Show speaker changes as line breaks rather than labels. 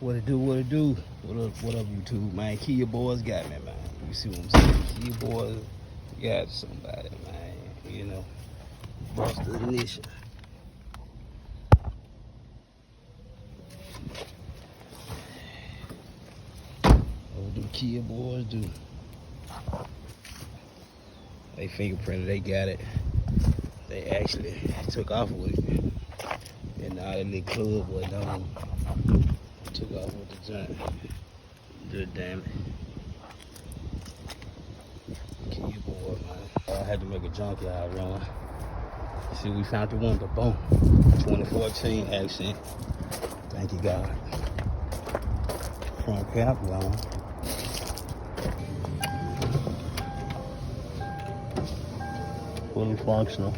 What it do, what it do? What up, YouTube, man? Kia boys got me, man. You see what I'm saying? Kia boys got somebody, man. You know, bust the ignition. What do Kia boys do? They fingerprinted, they got it. They actually took off with it. And now that little club boy done took off with the joint. Good damn it. Kia boy, man. I had to make a junkyard run. See, we found the one, the boom. 2014 accent. Thank you, God. Front cap gone. Fully functional.